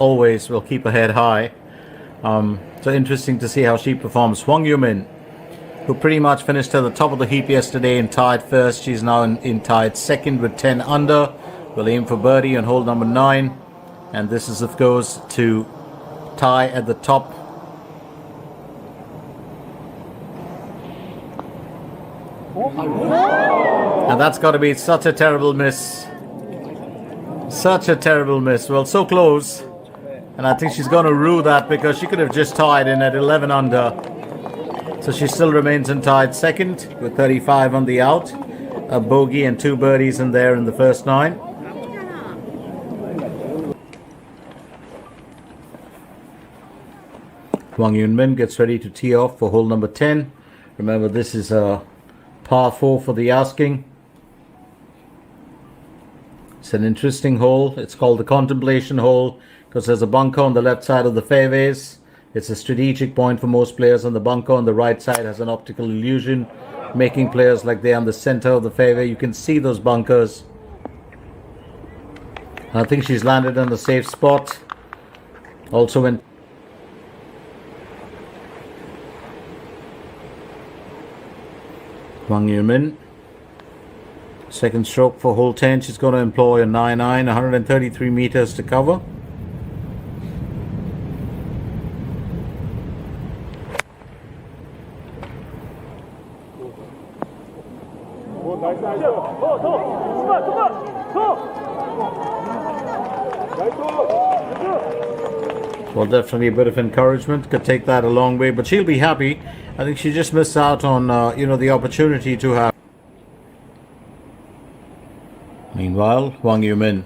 always will keep her head high. So interesting to see how she performs. Hwang Youmin, who pretty much finished at the top of the heap yesterday and tied first. She's now in tied second with 10 under. Will aim for birdie on hole number 9. And this is, of course, to tie at the top. And that's got to be such a terrible miss. Such a terrible miss. Well, so close. And I think she's going to rue that, because she could have just tied in at 11 under. So she still remains in tied second with 35 on the out. A bogey and 2 birdies in there in the first 9. Hwang Youmin gets ready to tee off for hole number 10. Remember, this is a par 4 for the asking. It's an interesting hole. It's called the contemplation hole because there's a bunker on the left side of the fairways. It's a strategic point for most players, and the bunker on the right side has an optical illusion, making players like they're on the center of the fairway. You can see those bunkers. I think she's landed on the safe spot. Also when Hwang Youmin, second stroke for hole 10. She's going to employ a 9-iron, 133 meters to cover. Well, definitely a bit of encouragement. Could take that a long way, but she'll be happy. I think she just missed out on, the opportunity to have. Meanwhile, Hwang Youmin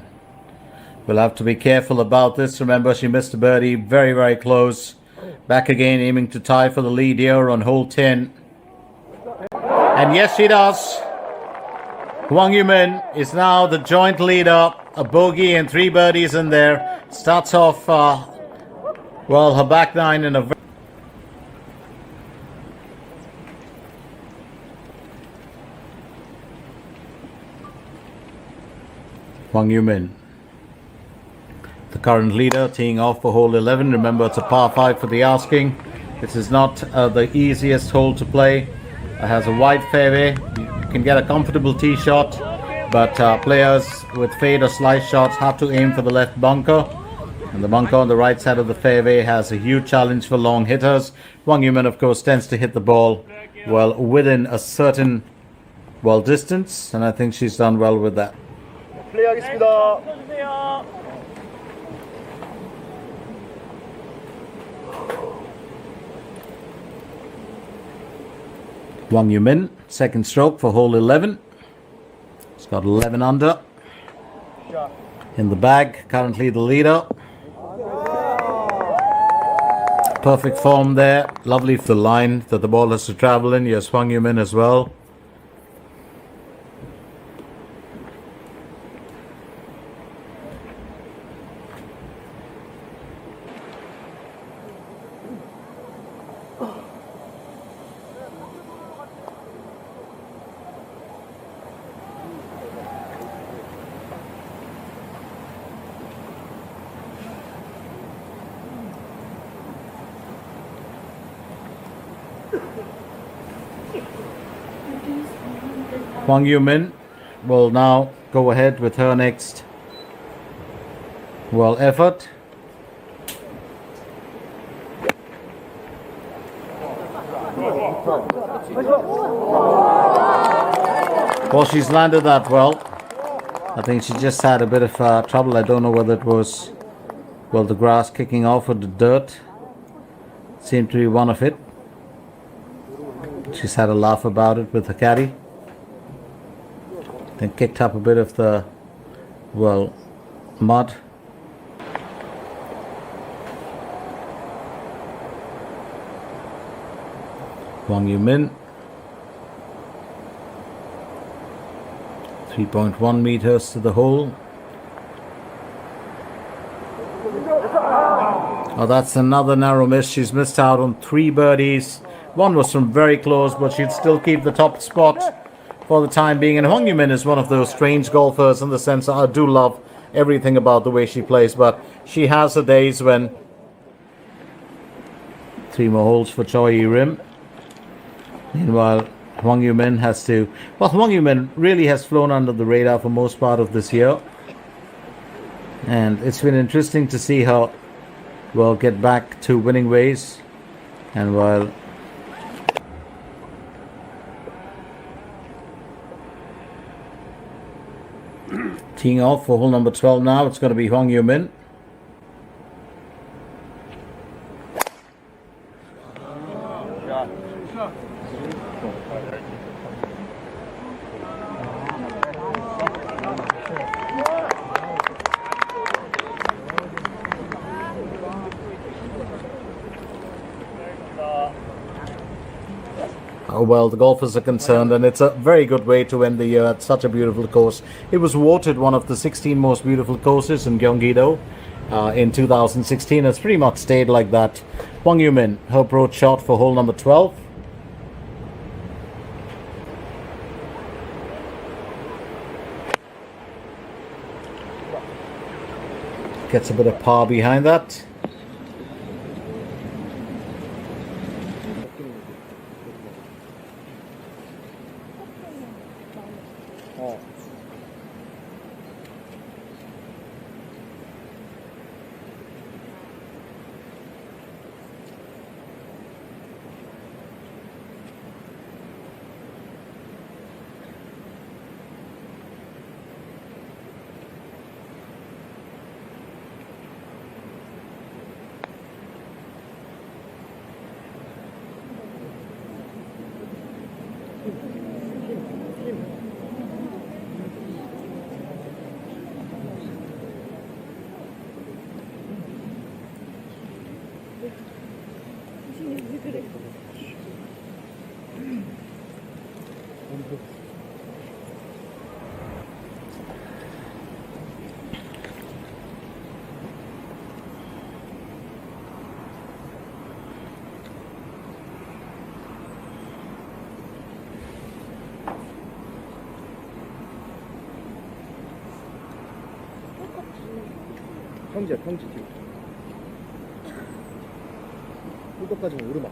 will have to be careful about this. Remember, she missed a birdie. Very, very close. Back again, aiming to tie for the lead here on hole 10. And yes, she does. Hwang Youmin is now the joint leader. A bogey and 3 birdies in there. Starts off, her back 9 in a Hwang Youmin, the current leader, teeing off for hole 11. Remember, it's a par 5 for the asking. This is not the easiest hole to play. It has a wide fairway. You can get a comfortable tee shot, but players with fade or slice shots have to aim for the left bunker. And the bunker on the right side of the fairway has a huge challenge for long hitters. Hwang Youmin, of course, tends to hit the ball within a certain distance, and I think she's done well with that. 플레이하겠습니다. Hwang Youmin, second stroke for hole 11. It's got 11 under. In the bag, currently the leader. Perfect form there. Lovely for the line that the ball has to travel in. Yes, Hwang Youmin as well. Hwang Youmin will now go ahead with her next effort. Well, she's landed that well. I think she just had a bit of trouble. I don't know whether it was the grass kicking off or the dirt. Seemed to be one of it. She's had a laugh about it with the caddy. Then kicked up a bit of the mud. Hwang Youmin, 3.1 meters to the hole. Oh, that's another narrow miss. She's missed out on 3 birdies. One was from very close, but she'd still keep the top spot for the time being. And Hwang Youmin is one of those strange golfers in the sense that I do love everything about the way she plays, but she has her days when 3 more holes for Choi Rim. Meanwhile, Hwang Yumin has to... Well, Hwang Yumin really has flown under the radar for most part of this year. And it's been interesting to see her, well, get back to winning ways. And while... teeing off for hole number 12 now, it's going to be Hwang Yumin. Well, the golfers are concerned, and it's a very good way to end the year at such a beautiful course. It was voted one of the 16 most beautiful courses in Gyeonggi-do in 2016. It's pretty much stayed like that. Hwang Yumin, her approach shot for hole number 12. Gets a bit of par behind that. 평지야, 평지 뒤. 이것까지는 오르막.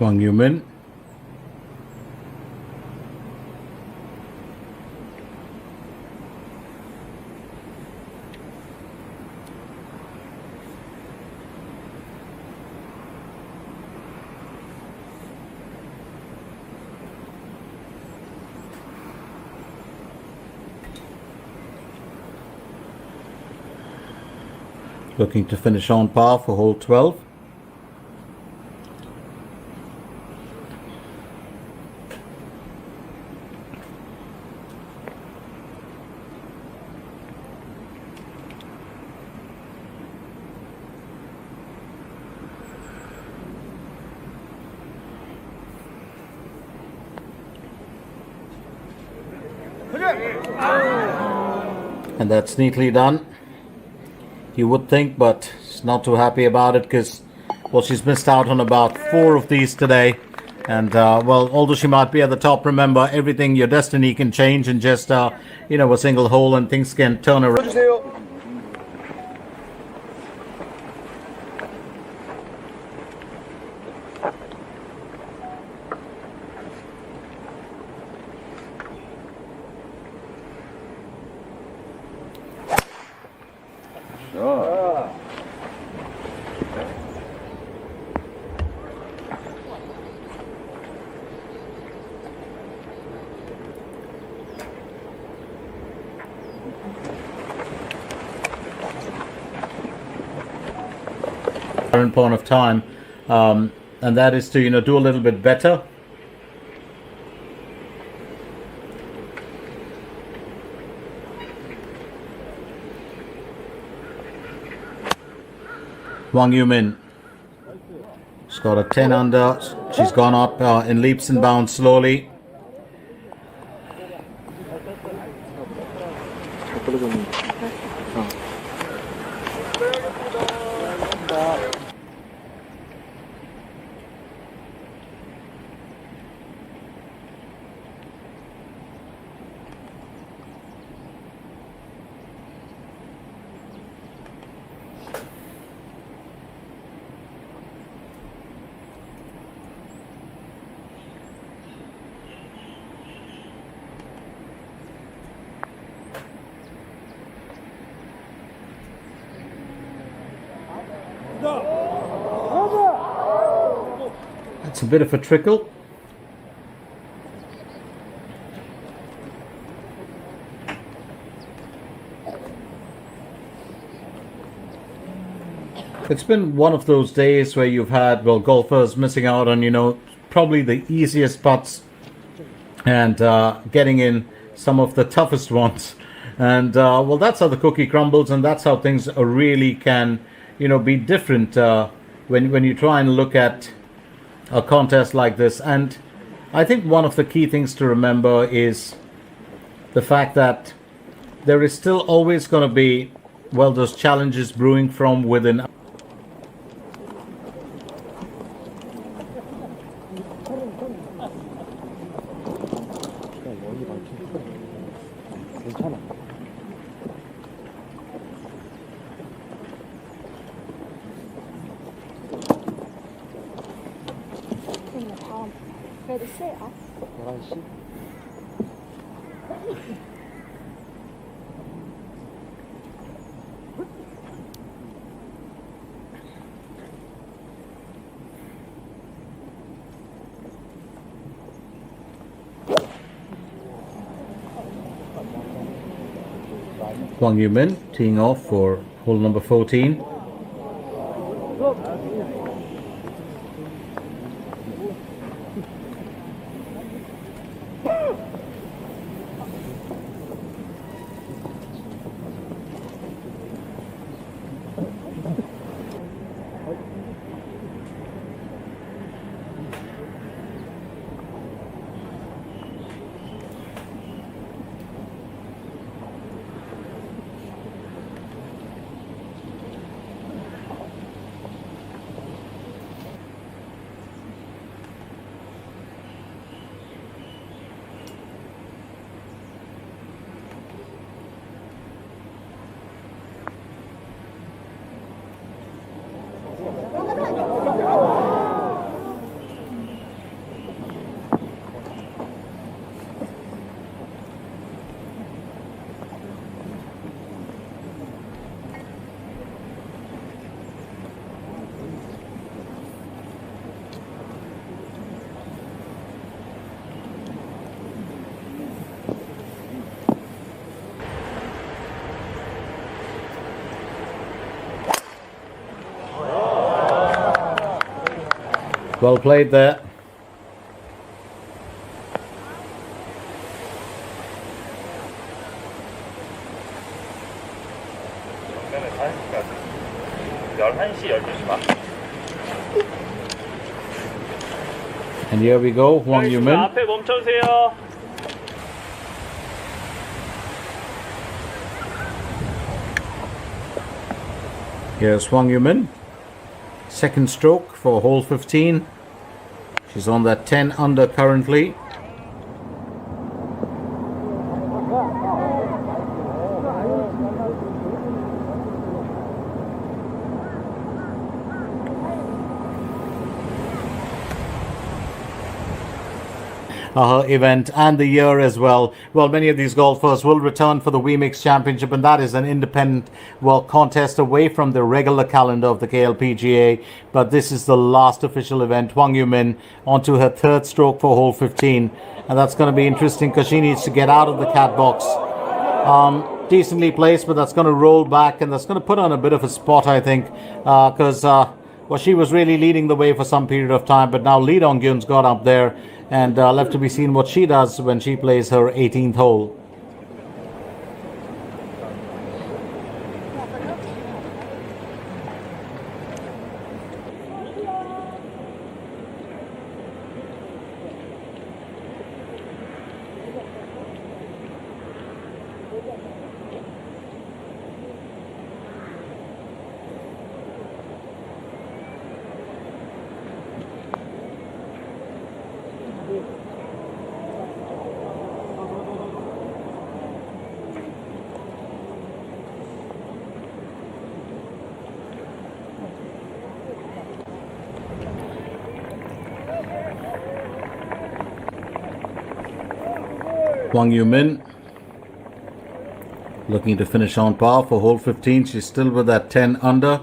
Hwang Yumin. Looking to finish on par for hole 12. And that's neatly done. You would think, but she's not too happy about it because, well, she's missed out on about 4 of these today. And, well, although she might be at the top, remember, everything, your destiny can change in just, you know, a single hole, and things can turn around. 주세요. Current point of time, and that is to, you know, do a little bit better. Hwang Yumin, she's got a 10 under. She's gone up in leaps and bounds slowly. It's a bit of a trickle. It's been one of those days where you've had, well, golfers missing out on, probably the easiest putts and getting in some of the toughest ones. And, well, that's how the cookie crumbles, and that's how things really can, be different when you try and look at a contest like this. And I think one of the key things to remember is the fact that there is still always going to be, well, those challenges brewing from within. 괜찮아. 그래도 세요. 11시? Hwang Yumin teeing off for hole number 14. Well played there. And here we go, Hwang Yumin. 앞에 멈춰주세요. Here's Hwang Yumin. Second stroke for hole 15. She's on that 10 under currently. Event and the year as well. Well, many of these golfers will return for the WeMix Championship, and that is an independent, well, contest away from the regular calendar of the KLPGA. But this is the last official event. Hwang Yumin onto her third stroke for hole 15, and that's going to be interesting because she needs to get out of the cat box. Decently placed, but that's going to roll back, and that's going to put on a bit of a spot, I think, because well, she was really leading the way for some period of time, but now Lee Dong-gyun's got up there, and left to be seen what she does when she plays her 18th hole. Hwang Yumin looking to finish on par for hole 15. She's still with that 10 under.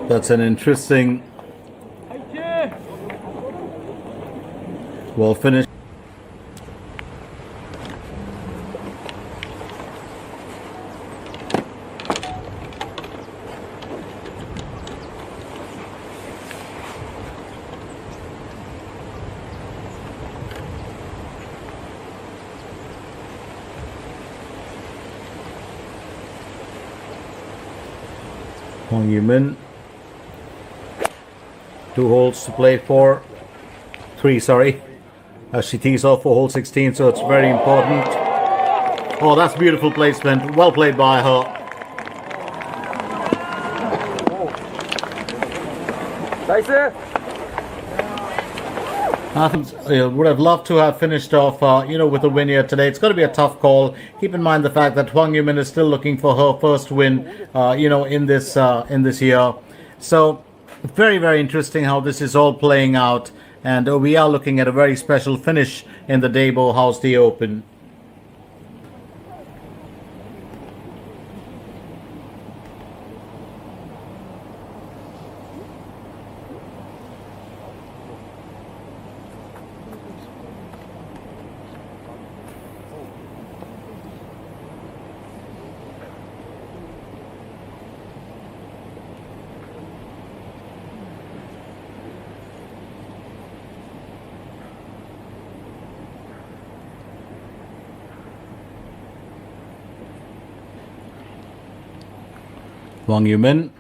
That's an interesting, well finished. Hwang Yumin, 2 holes to play for, 3 sorry, as she tees off for hole 16, so it's very important. Oh, that's beautiful placement, well played by her. 나이스. I think would have loved to have finished off, with a win here today. It's going to be a tough call. Keep in mind the fact that Hwang Yumin is still looking for her first win, in this year. So very, very interesting how this is all playing out, and we are looking at a very special finish in the DAEBO House D Open. Hwang Yumin,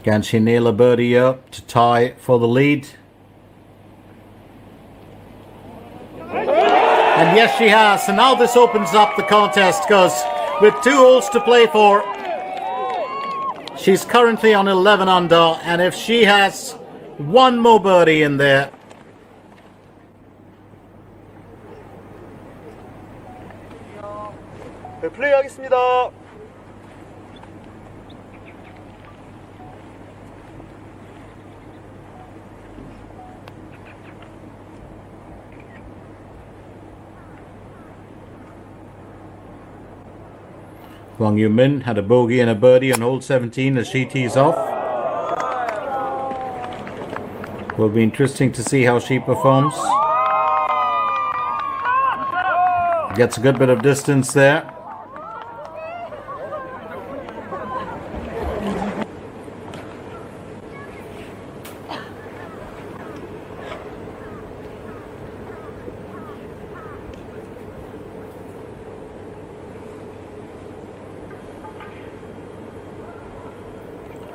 can she nail a birdie here to tie for the lead? And yes, she has. So now this opens up the contest, because with 2 holes to play for, she's currently on 11 under, and if she has 1 more birdie in there, 네, 플레이하겠습니다. Hwang Yumin had a bogey and a birdie on hole 17 as she tees off. Will be interesting to see how she performs. Gets a good bit of distance there.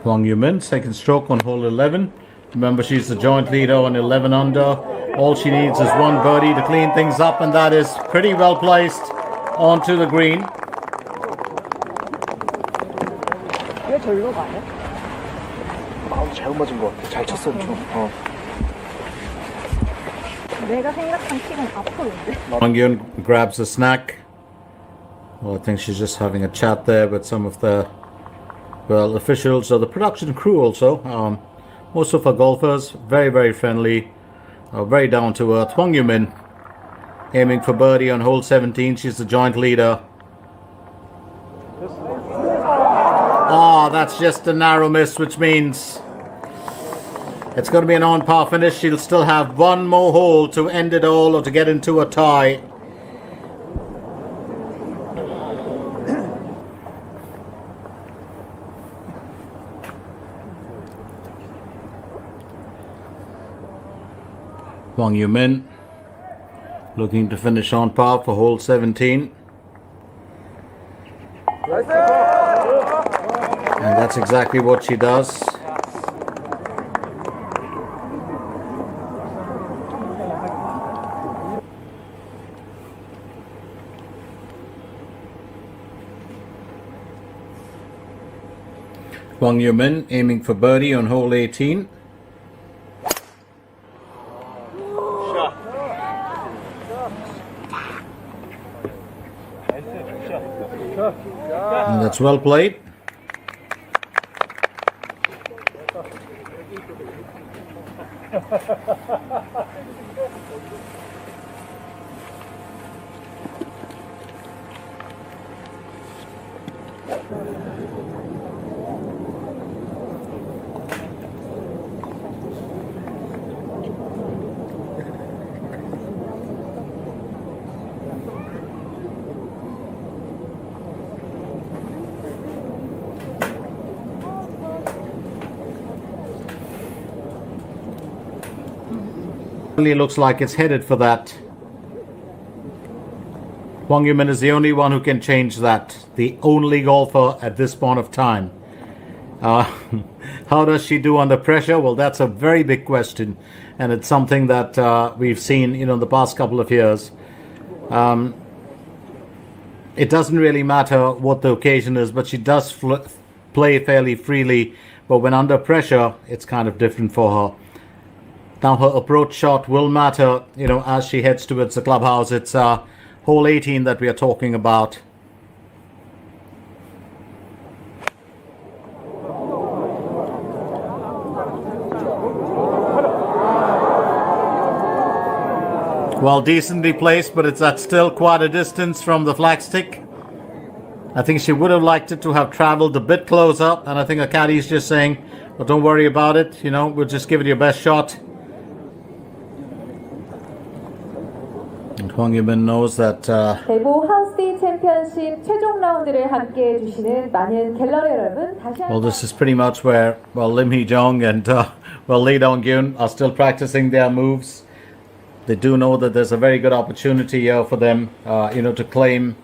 Hwang Yumin, second stroke on hole 11. Remember, she's the joint leader on 11 under. All she needs is 1 birdie to clean things up, and that is pretty well placed onto the green. 왜 절로 가요? 잘못 맞은 것 같아. 잘 쳤어, 엄청. 내가 생각한 킥은 앞으로인데. Hwang Yumin grabs a snack. Well, I think she's just having a chat there with some of the officials or the production crew also. Most of our golfers, very, very friendly, very down to earth. Hwang Yumin aiming for birdie on hole 17. She's the joint leader. Ah, that's just a narrow miss, which means it's going to be an on-par finish. She'll still have 1 more hole to end it all or to get into a tie. Hwang Yumin looking to finish on par for hole 17. And that's exactly what she does. Hwang Yumin aiming for birdie on hole 18. That's well played. Really looks like it's headed for that. Hwang Yumin is the only one who can change that. The only golfer at this point of time. How does she do under pressure? Well, that's a very big question, and it's something that we've seen, in the past couple of years. It doesn't really matter what the occasion is, but she does play fairly freely. But when under pressure, it's kind of different for her. Now her approach shot will matter, as she heads towards the clubhouse. It's hole 18 that we are talking about. Well, decently placed, but it's at still quite a distance from the flagstick. I think she would have liked it to have traveled a bit closer, and I think her caddy is just saying, well, don't worry about it, we'll just give it your best shot. And Hwang Yumin knows that 대보 하우스데이 챔피언십 최종 라운드를 함께 해주시는 많은 갤러리 여러분 다시 well, this is pretty much where Lim Hee-jong and Lee Dong-gyun are still practicing their moves. They do know that there's a very good opportunity here for them, to claim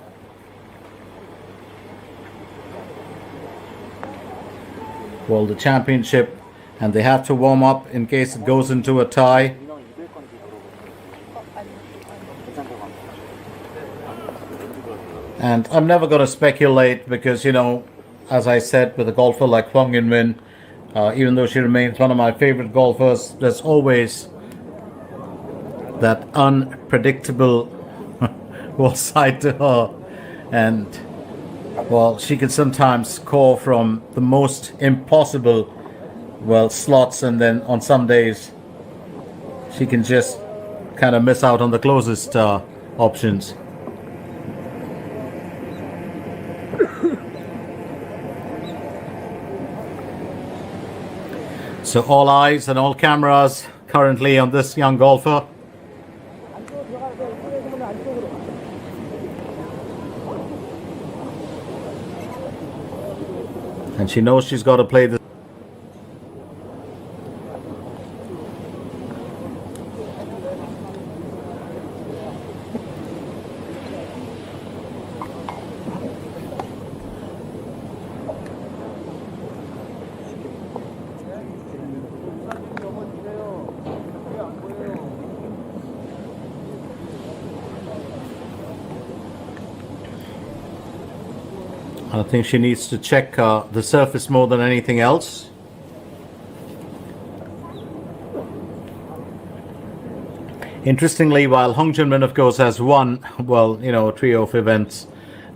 the championship, and they have to warm up in case it goes into a tie. And I'm never going to speculate because, as I said, with a golfer like Hwang Yumin, even though she remains one of my favorite golfers, there's always that unpredictable side to her. And, she can sometimes score from the most impossible, slots, and then on some days she can just kind of miss out on the closest options. So all eyes and all cameras currently on this young golfer. And she knows she's got to play this. I think she needs to check the surface more than anything else. Interestingly, while Hong Junmin, of course, has won, a trio of events,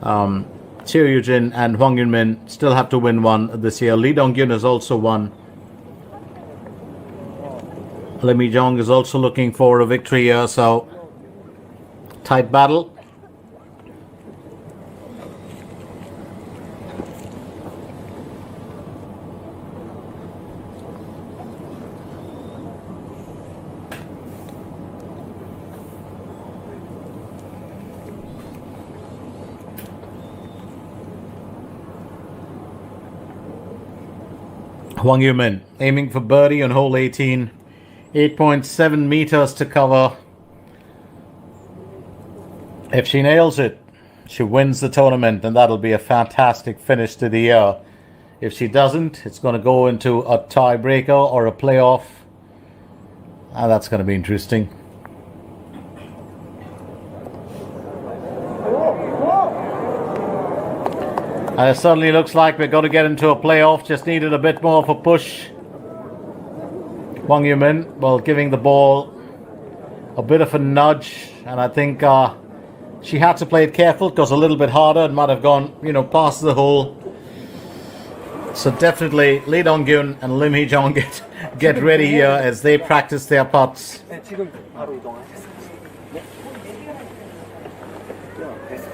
Cheo Yoo-jin and Hwang Yumin still have to win one this year. Lee Dong-gyun has also won. Lim Hee-jong is also looking for a victory here, so tight battle. Hwang Yumin aiming for birdie on hole 18. 8.7 meters to cover. If she nails it, she wins the tournament, and that'll be a fantastic finish to the year. If she doesn't, it's going to go into a tiebreaker or a playoff, and that's going to be interesting. And it certainly looks like we're going to get into a playoff. Just needed a bit more of a push. Hwang Yumin, giving the ball a bit of a nudge. And I think she had to play it careful because a little bit harder. It might have gone, past the hole. So definitely Lee Dong-gyun and Lim Hee-jong get ready here as they practice their putts. 네, 지금 바로 이동하겠습니다. 네. 됐어.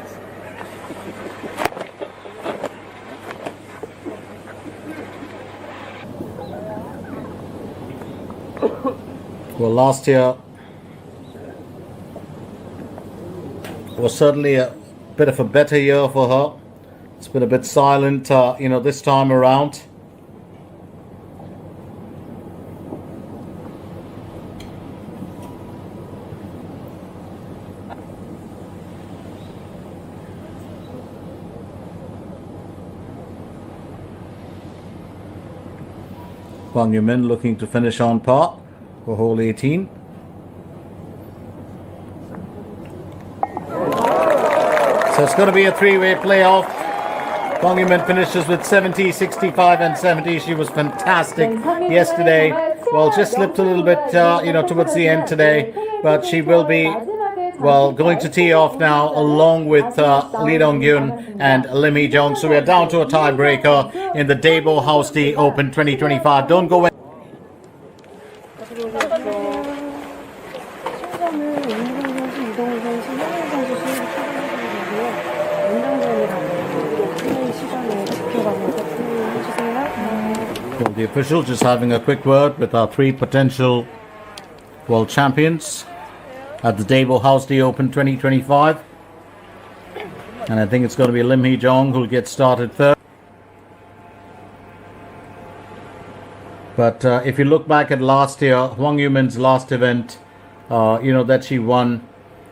Well, last year was certainly a bit of a better year for her. It's been a bit silent, this time around. Hwang Yumin looking to finish on par for hole 18. So it's going to be a three-way playoff. Hwang Yumin finishes with 70, 65 and 70. She was fantastic yesterday. Well, just slipped a little bit, towards the end today. But she will be, going to tee off now along with Lee Dong-gyun and Lim Hee-jong. So we're down to a tiebreaker in the DAEBO House D Open 2025. Don't go away. Well, the official just having a quick word with our three potential world champions at the DAEBO House D Open 2025. And I think it's going to be Lim Hee-jong who'll get started third. But if you look back at last year, Hwang Yumin's last event, that she won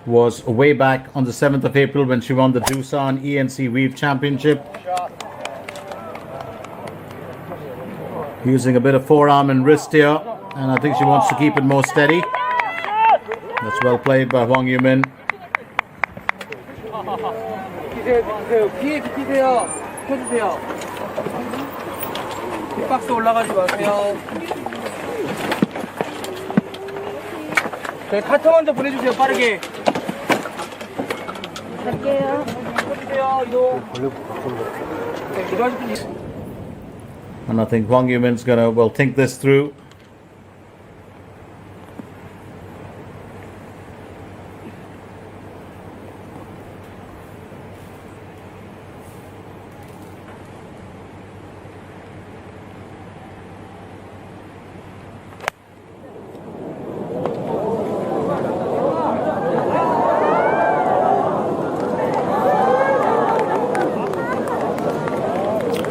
was way back on the 7th of April when she won the Doosan ENC Weave Championship. Using a bit of forearm and wrist here, and I think she wants to keep it more steady. That's well played by Hwang Yumin. 뒤에 비키세요. 펴주세요. 빅박스 올라가지 마세요. 네, 카트 먼저 보내주세요. 빠르게. 갈게요. 펴주세요. 이동. 네, 이동하실 분. And I think Hwang Yumin's gonna think this through.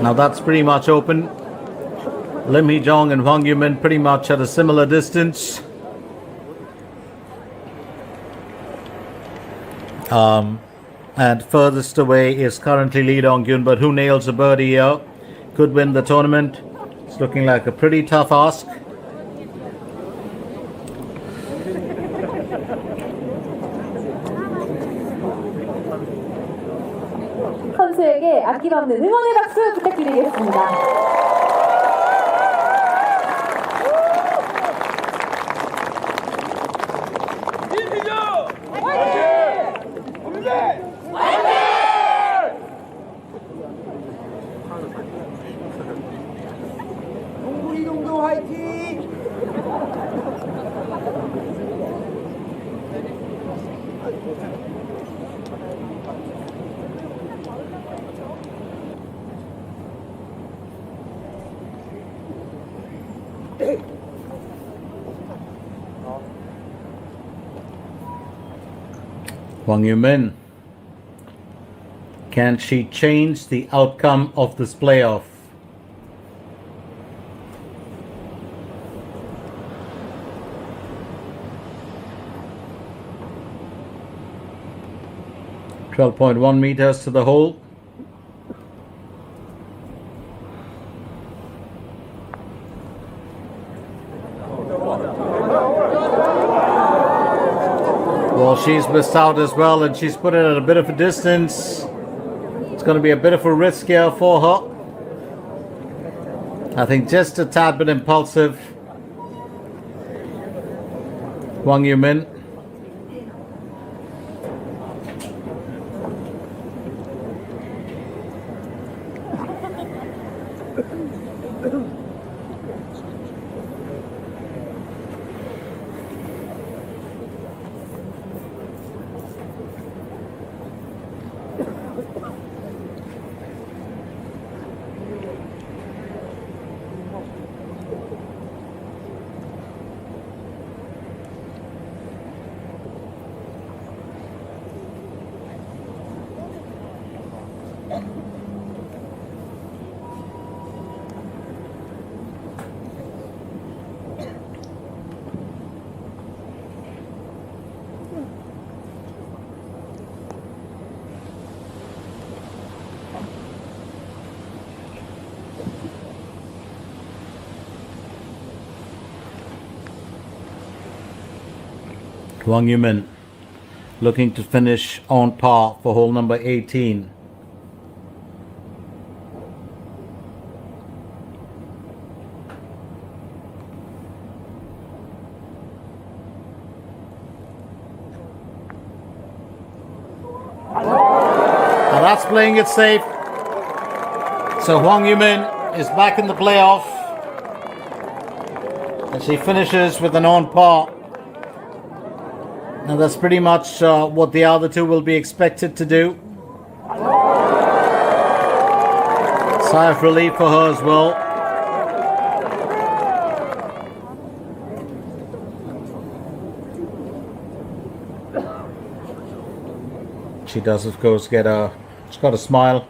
Now that's pretty much open. Lim Hee-jong and Hwang Yumin pretty much at a similar distance. And furthest away is currently Lee Dong-gyun, but who nails a birdie here could win the tournament. It's looking like a pretty tough ask. 선수에게 아낌없는 응원의 박수 부탁드리겠습니다. 동동도 화이팅! Hwang Yumin, can she change the outcome of this playoff? .1 meters to the hole. Well, she's missed out as well, and she's put it at a bit of a distance. It's going to be a bit of a risk here for her. I think just a tad bit impulsive. Hwang Yumin. Hwang Yumin looking to finish on par for hole number 18. Now that's playing it safe. So Hwang Yumin is back in the playoff. And she finishes with an on par. Now that's pretty much what the other two will be expected to do. Sigh of relief for her as well. She does, of course, she's got a smile,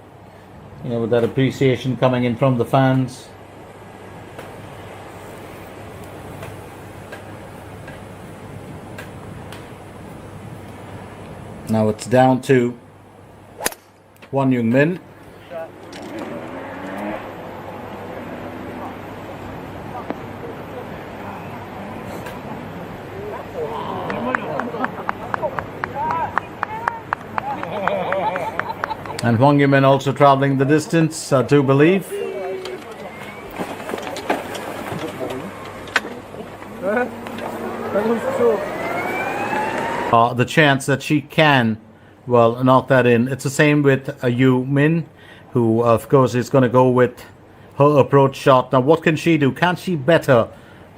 you know, with that appreciation coming in from the fans. Now it's down to Hwang Yumin. And Hwang Yumin also traveling the distance, I do believe. The chance that she can, well, knock that in. It's the same with Yumin, who of course is going to go with her approach shot. Now what can she do? Can she better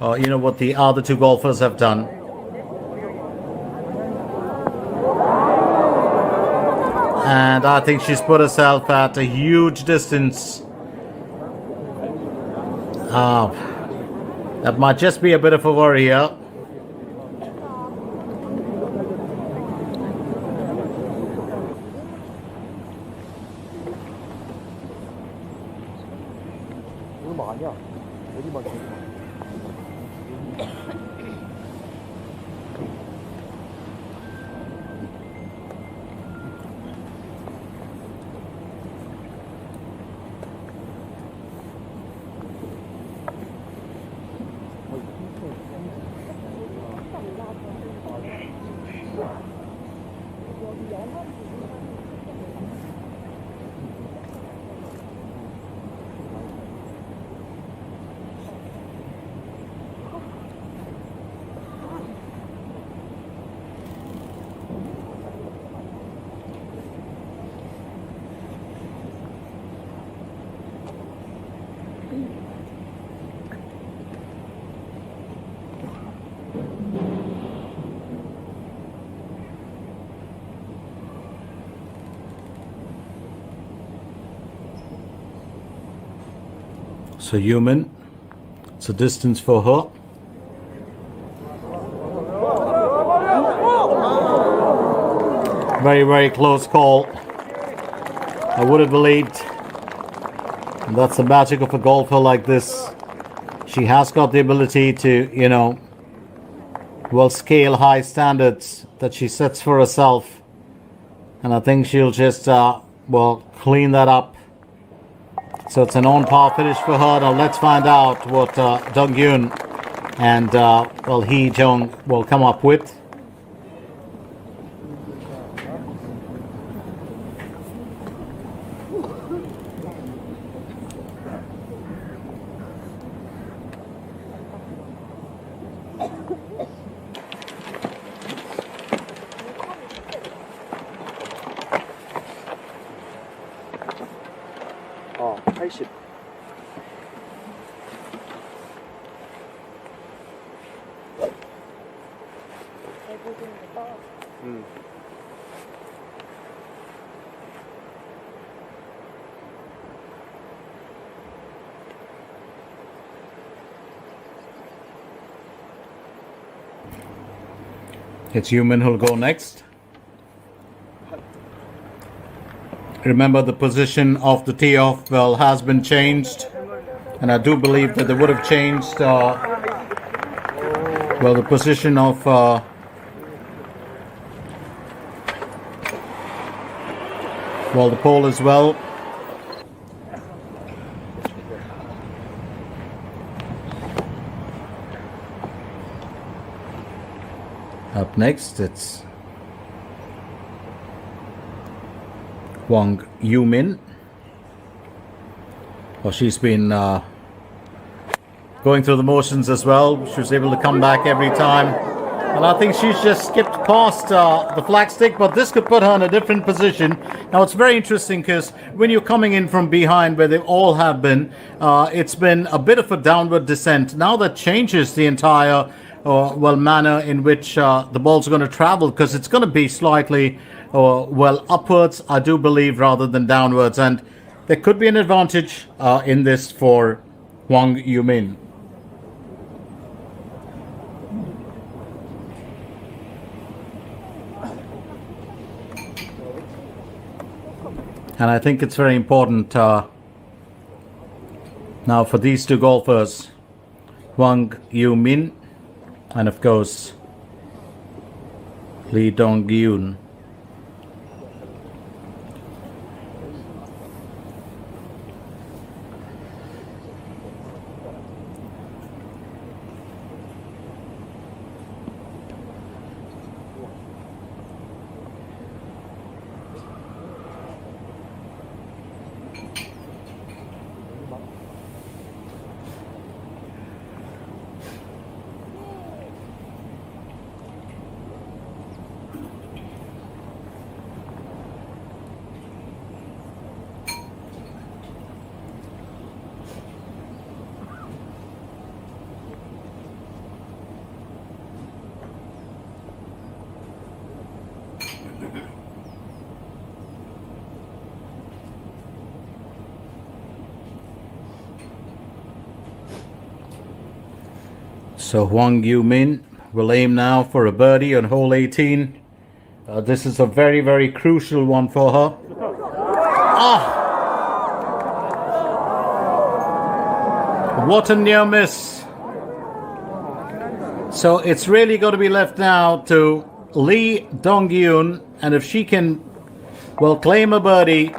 you know, what the other two golfers have done? And I think she's put herself at a huge distance. That might just be a bit of a worry here. 얼마 아니야. 어디만 줘. So Yumin, it's a distance for her. Very, very close call. I would have believed. And that's the magic of a golfer like this. She has got the ability to, you know, well, scale high standards that she sets for herself. And I think she'll just, well, clean that up. So it's an on-par finish for her. Now let's find out what Dong-Gyun and, well, Hee-Jung will come up with. 어, 80. It's Youmin who'll go next. Remember, the position of the tee off, well, has been changed. And I do believe that they would have changed, well, the position of well, the pole as well. Up next, it's Hwang Youmin. Well, she's been going through the motions as well. She was able to come back every time. And I think she's just skipped past the flagstick, but this could put her in a different position. Now, it's very interesting because when you're coming in from behind, where they all have been, it's been a bit of a downward descent. Now that changes the entire well, manner in which the ball's going to travel, because it's going to be slightly well, upwards, I do believe, rather than downwards. And there could be an advantage in this for Hwang Youmin. And I think it's very important now for these two golfers, Hwang Youmin and of course Lee Dong-gyun. So Hwang Youmin will aim now for a birdie on hole 18. This is a very, very crucial one for her. What a near miss. So it's really got to be left now to Lee Dong-gyun, and if she can, well, claim a birdie,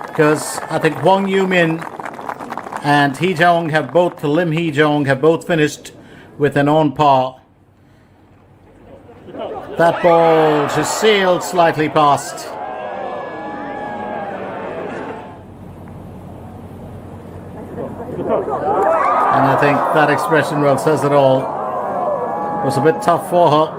because I think Hwang Youmin and Lim Hee-jong have both finished with an on par. That ball just sailed slightly past. And I think that expression, well, says it all. It was a bit tough for her.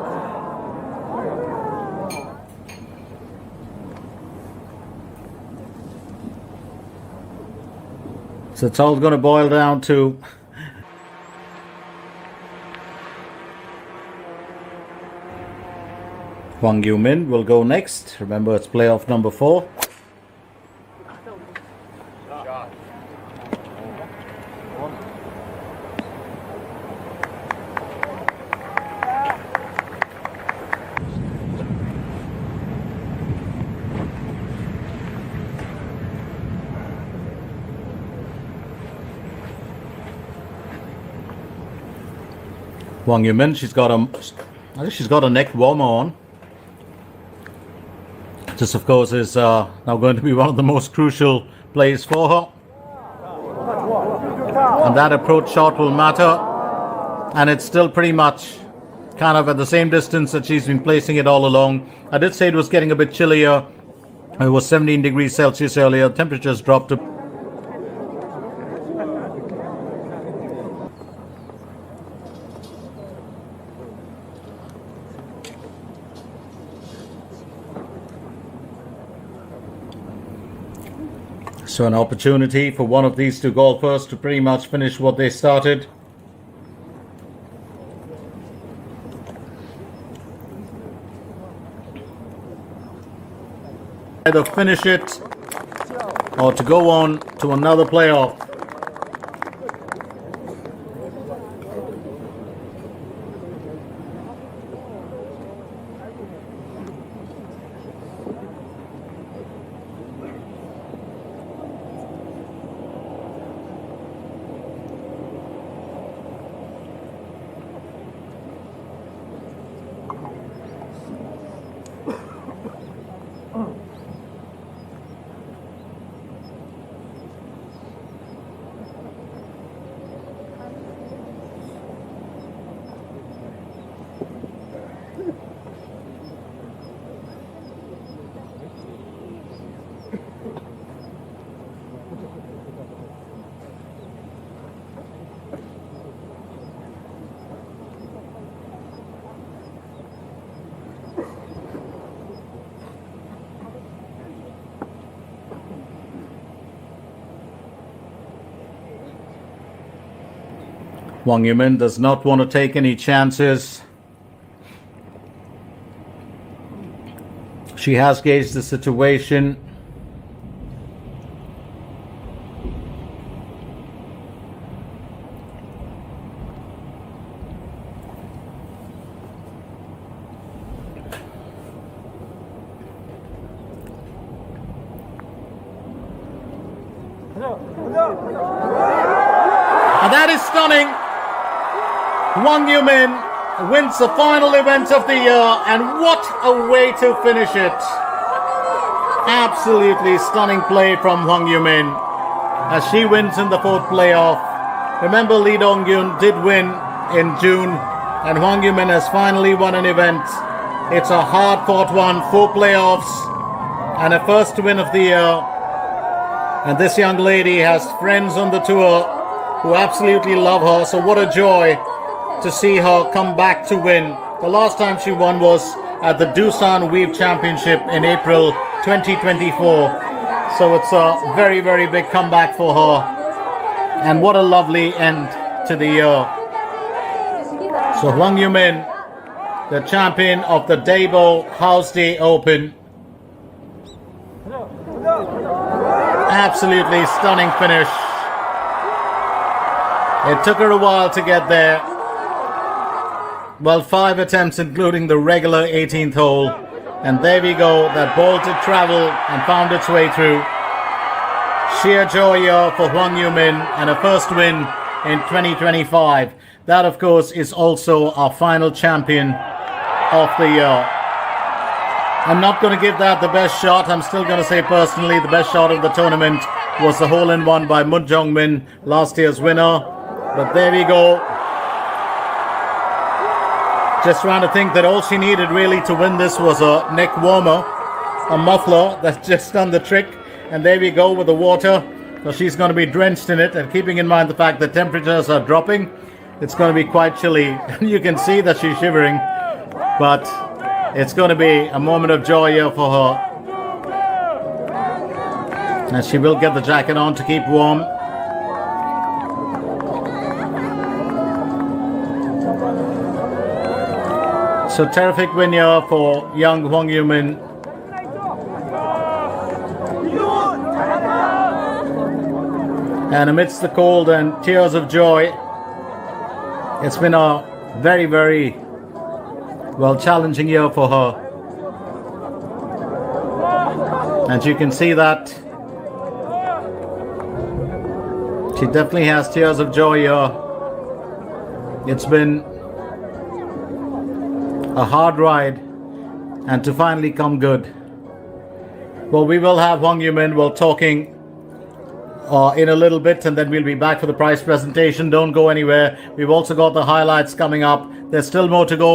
So it's all going to boil down to Hwang Youmin will go next. Remember, it's playoff number 4. Hwang Youmin, I think she's got a neck warmer on. This, of course, is now going to be one of the most crucial plays for her. And that approach shot will matter. And it's still pretty much kind of at the same distance that she's been placing it all along. I did say it was getting a bit chillier. It was 17 degrees Celsius earlier. Temperatures dropped to So an opportunity for one of these two golfers to pretty much finish what they started. Either finish it or to go on to another playoff. Hwang Yumin does not want to take any chances. She has gauged the situation. And that is stunning. Hwang Yumin wins the final event of the year, and what a way to finish it. Absolutely stunning play from Hwang Yumin as she wins in the fourth playoff. Remember, Lee Dong-gyun did win in June, and Hwang Yumin has finally won an event. It's a hard-fought one, 4 playoffs, and a first win of the year. And this young lady has friends on the tour who absolutely love her, so what a joy to see her come back to win. The last time she won was at the Doosan Weave Championship in April 2024. So it's a very, very big comeback for her. And what a lovely end to the year. So Hwang Yumin, the champion of the DAEBO House Day Open. Absolutely stunning finish. It took her a while to get there. Well, 5 attempts, including the regular 18th hole. And there we go. That ball did travel and found its way through. Sheer joy here for Hwang Yumin and a first win in 2025. That, of course, is also our final champion of the year. I'm not going to give that the best shot. I'm still going to say personally the best shot of the tournament was the hole-in-one by Moon Jong-min, last year's winner. But there we go. Just trying to think that all she needed really to win this was a neck warmer, a muffler that's just done the trick. And there we go with the water. So she's going to be drenched in it. And keeping in mind the fact that temperatures are dropping, it's going to be quite chilly. You can see that she's shivering. But it's going to be a moment of joy here for her. And she will get the jacket on to keep warm. So terrific win here for young Hwang Yumin. And amidst the cold and tears of joy, it's been a very, very, well, challenging year for her. And you can see that she definitely has tears of joy here. It's been a hard ride, and to finally come good. Well, we will have Hwang Yumin. We're talking in a little bit, and then we'll be back for the prize presentation. Don't go anywhere. We've also got the highlights coming up. There's still more to go.